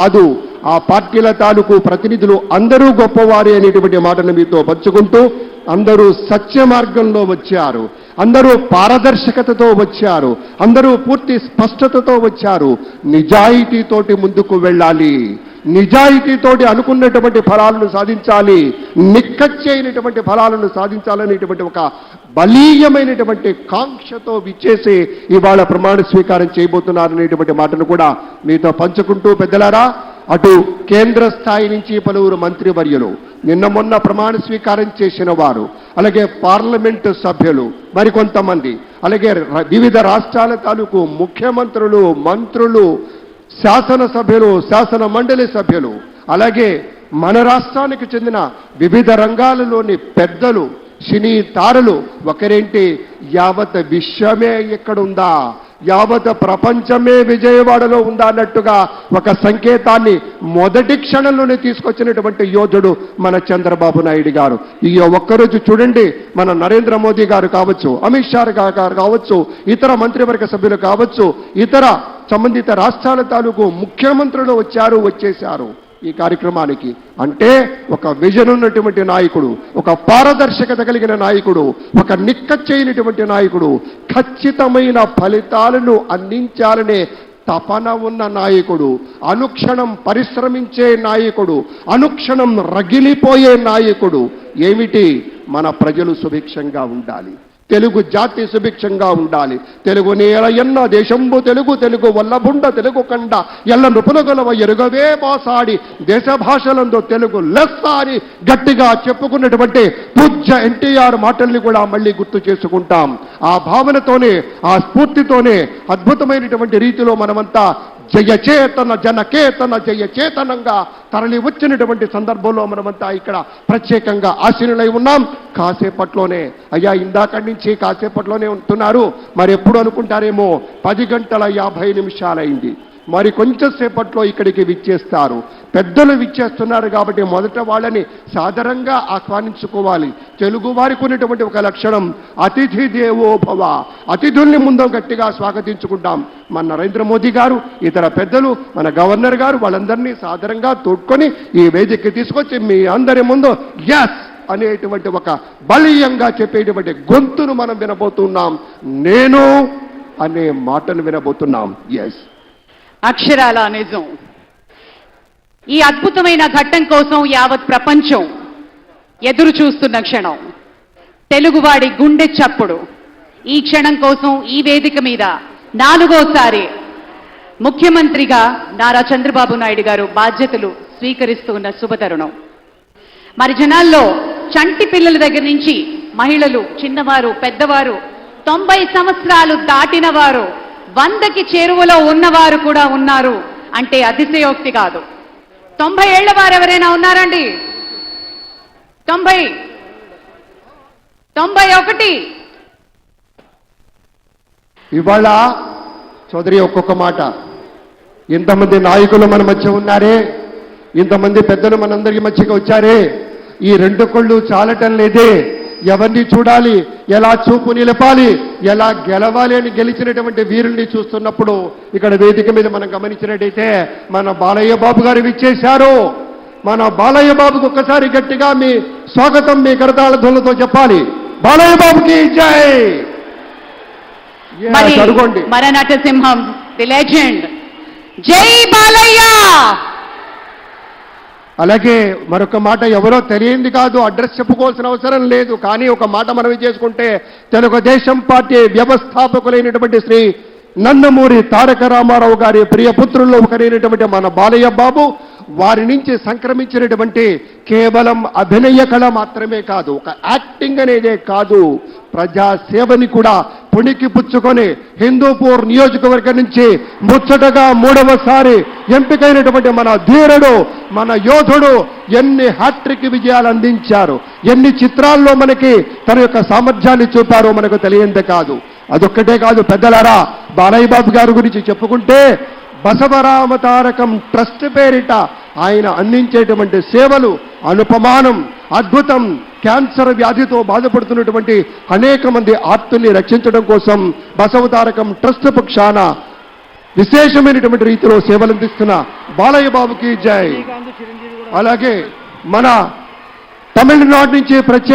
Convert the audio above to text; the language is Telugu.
కాదు, ఆ పార్టీల తాలూకు ప్రతినిధులు అందరూ గొప్పవారే అనేటువంటి మాటను మీతో పంచుకుంటూ, అందరూ సత్య మార్గంలో వచ్చారు, అందరూ పారదర్శకతతో వచ్చారు, అందరూ పూర్తి స్పష్టతతో వచ్చారు. నిజాయితీతోటి ముందుకు వెళ్ళాలి, నిజాయితీతోటి అనుకున్నటువంటి ఫలాలను సాధించాలి, నిక్కచ్చైనటువంటి ఫలాలను సాధించాలనేటువంటి ఒక బలీయమైనటువంటి కాంక్షతో విచ్చేసి ఇవాళ ప్రమాణ స్వీకారం చేయబోతున్నారనేటువంటి మాటను కూడా మీతో పంచుకుంటూ, పెద్దలారా, అటు కేంద్ర స్థాయి నుంచి పలువురు మంత్రివర్యులు, నిన్న మొన్న ప్రమాణ స్వీకారం చేసిన వారు, అలాగే పార్లమెంటు సభ్యులు మరికొంతమంది, అలాగే వివిధ రాష్ట్రాల తాలూకు ముఖ్యమంత్రులు, మంత్రులు, శాసనసభ్యులు, శాసన మండలి సభ్యులు, అలాగే మన రాష్ట్రానికి చెందిన వివిధ రంగాలలోని పెద్దలు, సినీ తారలు, ఒకరేంటి యావత్ విశ్వమే ఎక్కడుందా, యావత్ ప్రపంచమే విజయవాడలో ఉందా అన్నట్టుగా ఒక సంకేతాన్ని మొదటి క్షణంలోనే తీసుకొచ్చినటువంటి యోధుడు మన చంద్రబాబు నాయుడు గారు. ఈ ఒక్కరోజు చూడండి, మన నరేంద్ర మోదీ గారు కావచ్చు, అమిత్ షా గారు కావచ్చు, ఇతర మంత్రివర్గ సభ్యులు కావచ్చు, ఇతర సంబంధిత రాష్ట్రాల తాలూకు ముఖ్యమంత్రులు వచ్చేశారు ఈ కార్యక్రమానికి. అంటే ఒక విజన్ ఉన్నటువంటి నాయకుడు, ఒక పారదర్శకత కలిగిన నాయకుడు, ఒక నిక్కచ్చైనటువంటి నాయకుడు, ఖచ్చితమైన ఫలితాలను అందించాలనే తపన ఉన్న నాయకుడు, అనుక్షణం పరిశ్రమించే నాయకుడు, అనుక్షణం రగిలిపోయే నాయకుడు. ఏమిటి? మన ప్రజలు సుభిక్షంగా ఉండాలి, తెలుగు జాతి సుభిక్షంగా ఉండాలి, తెలుగు నేల ఎన్న దేశంబు తెలుగు, తెలుగు వల్లభుండ తెలుగు కండ ఎల్ల నృపులగలవ ఎరుగవే బాసాడి దేశ భాషలందు తెలుగు లెస్స అని గట్టిగా చెప్పుకున్నటువంటి పూజ్య ఎన్టీఆర్ మాటల్ని కూడా మళ్ళీ గుర్తు చేసుకుంటాం. ఆ భావనతోనే, ఆ స్ఫూర్తితోనే అద్భుతమైనటువంటి రీతిలో మనమంతా జయచేతన జనకేతన జయచేతనంగా తరలి వచ్చినటువంటి సందర్భంలో మనమంతా ఇక్కడ ప్రత్యేకంగా ఆశీనులై ఉన్నాం. కాసేపట్లోనే, అయ్యా ఇందాక నుంచి కాసేపట్లోనే ఉంటున్నారు, మరి ఎప్పుడు అనుకుంటారేమో 10:50 మరి కొంచెం సేపట్లో ఇక్కడికి విచ్చేస్తారు. పెద్దలు విచ్చేస్తున్నారు కాబట్టి మొదట వాళ్ళని సాదరంగా ఆహ్వానించుకోవాలి. తెలుగు వారికి ఉన్నటువంటి ఒక లక్షణం అతిథి దేవో భవ, అతిథుల్ని ముందు గట్టిగా స్వాగతించుకుంటాం. మన నరేంద్ర మోదీ గారు, ఇతర పెద్దలు, మన గవర్నర్ గారు వాళ్ళందరినీ సాదరంగా తోడ్కొని ఈ వేదికకి తీసుకొచ్చి మీ అందరి ముందు ఎస్ అనేటువంటి ఒక బలీయంగా చెప్పేటువంటి గొంతును మనం వినబోతున్నాం. నేను అనే మాటను వినబోతున్నాం. ఎస్, అక్షరాల నిజం. ఈ అద్భుతమైన ఘట్టం కోసం యావత్ ప్రపంచం ఎదురు చూస్తున్న క్షణం, తెలుగువాడి గుండె చప్పుడు. ఈ క్షణం కోసం ఈ వేదిక మీద 4వసారి ముఖ్యమంత్రిగా నారా చంద్రబాబు నాయుడు గారు బాధ్యతలు స్వీకరిస్తూ ఉన్న శుభతరుణం. మరి జనాల్లో చంటి పిల్లల దగ్గర నుంచి మహిళలు, చిన్నవారు, పెద్దవారు, 90 సంవత్సరాలు దాటిన వారు, 100కి చేరువలో ఉన్నవారు కూడా ఉన్నారు అంటే అతిశయోక్తి కాదు. 90 ఏళ్ల వారు ఎవరైనా ఉన్నారండి? 90, 91. ఇవాళ చౌదరి ఒక్కొక్క మాట, ఇంతమంది నాయకులు మన మధ్య ఉన్నారే, ఇంతమంది పెద్దలు మనందరి మధ్యకి వచ్చారే, ఈ 2 కళ్ళు చాలటం లేదే, ఎవరిని చూడాలి, ఎలా చూపు నిలపాలి, ఎలా గెలవాలి అని గెలిచినటువంటి వీరుల్ని చూస్తున్నప్పుడు ఇక్కడ వేదిక మీద మనం గమనించినట్టయితే మన బాలయ్య బాబు గారు విచ్చేశారు. మన బాలయ్య బాబుకు ఒక్కసారి గట్టిగా మీ స్వాగతం మీ కరతాళ ధ్వనులతో చెప్పాలి. బాలయ్య బాబుకి జై. అడుగోండి మన నటసింహం, ది లెజెండ్, జై బాలయ్య. అలాగే మరొక మాట, ఎవరో తెలియంది కాదు, అడ్రస్ చెప్పుకోవాల్సిన అవసరం లేదు, కానీ ఒక మాట మనవి చేసుకుంటే తెలుగుదేశం పార్టీ వ్యవస్థాపకులైనటువంటి శ్రీ నందమూరి తారక రామారావు గారి ప్రియపుత్రుల్లో ఒకరైనటువంటి మన బాలయ్య బాబు, వారి నుంచి సంక్రమించినటువంటి కేవలం అభినయ కళ మాత్రమే కాదు, ఒక యాక్టింగ్ అనేదే కాదు, ప్రజాసేవని కూడా పుణికి పుచ్చుకొని హిందూపూర్ నియోజకవర్గం నుంచి ముచ్చటగా 3వసారి ఎంపికైనటువంటి మన ధీరుడు, మన యోధుడు ఎన్ని హ్యాట్రిక్ విజయాలు అందించారు, ఎన్ని చిత్రాల్లో మనకి తన యొక్క సామర్థ్యాన్ని చూపారో మనకు తెలియందే కాదు. అదొక్కటే కాదు పెద్దలారా, బాలయ్య బాబు గారి గురించి చెప్పుకుంటే బసవరామ తారకం ట్రస్ట్ పేరిట ఆయన అందించేటువంటి సేవలు అనుపమానం, అద్భుతం. క్యాన్సర్ వ్యాధితో బాధపడుతున్నటువంటి అనేక మంది ఆర్తుల్ని రక్షించడం కోసం బసవ తారకం ట్రస్ట్ పక్షాన విశేషమైనటువంటి రీతిలో సేవలందిస్తున్న బాలయ్య బాబుకి జై. అలాగే మన తమిళనాడు నుంచి ప్రత్యేక